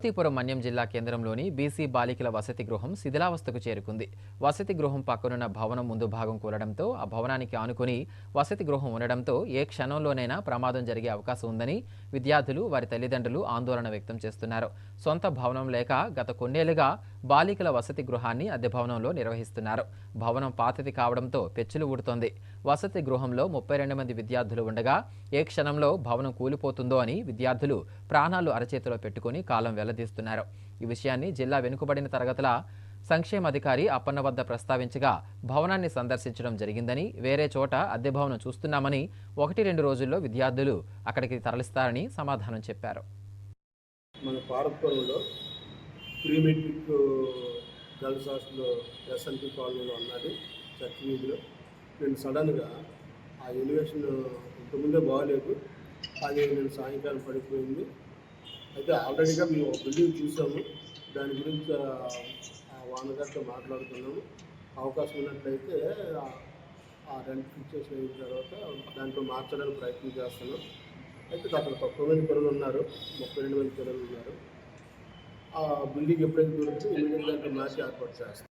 పార్వతీపురం మన్యం జిల్లా కేంద్రంలోని బీసీ బాలికల వసతి గృహం శిథిలావస్థకు చేరుకుంది. వసతి గృహం పక్కనున్న భవనం ముందు భాగం కూలడంతో ఆ భవనానికి ఆనుకుని వసతి గృహం ఉండడంతో ఏ క్షణంలోనైనా ప్రమాదం జరిగే అవకాశం ఉందని విద్యార్థులు, వారి తల్లిదండ్రులు ఆందోళన వ్యక్తం చేస్తున్నారు. సొంత భవనం లేక గత కొన్నేళ్లుగా బాలికల వసతి గృహాన్ని అద్దె భవనంలో నిర్వహిస్తున్నారు. భవనం పాతది కావడంతో పెచ్చులు ఊడుతోంది. వసతి గృహంలో 32 మంది విద్యార్థులు ఉండగా ఏ క్షణంలో భవనం కూలిపోతుందో అని విద్యార్థులు ప్రాణాలు అరచేతిలో పెట్టుకుని కాలం వెల్లదీస్తున్నారు. ఈ విషయాన్ని జిల్లా వెనుకబడిన తరగతుల సంక్షేమ అధికారి అప్పన్న వద్ద ప్రస్తావించగా భవనాన్ని సందర్శించడం జరిగిందని, వేరే చోట అద్దె భవనం చూస్తున్నామని 1-2 రోజుల్లో విద్యార్థులు అక్కడికి తరలిస్తారని సమాధానం చెప్పారు. మన పార్వతీపురంలో pre matric girls hostel SNP కాలనీలో ఉన్నది చర్చ్ వీధిలో. నేను సడన్గా ఆ ఎలివేషన్ ఇంతకుముందే బాగాలేదు, అది నేను సాయంకాలం పడిపోయింది. అయితే ఆల్రెడీగా మేము ఒక బిల్డింగ్ చూసాము, దాని గురించి ఆ ఓనర్గారితో మాట్లాడుతున్నాము. అవకాశం ఉన్నట్లయితే ఆ రెంట్ ఫిక్సేషన్ అయిన తర్వాత దాంట్లో మార్చడానికి ప్రయత్నం చేస్తున్నాం. అయితే అక్కడ తక్కువ మంది పిల్లలు ఉన్నారు, 32 మంది పిల్లలు ఉన్నారు. ఆ బిల్డింగ్ ఎప్పుడైతే దొరికితే ఇమీడియట్గా మార్చి ఏర్పాటు చేస్తాం.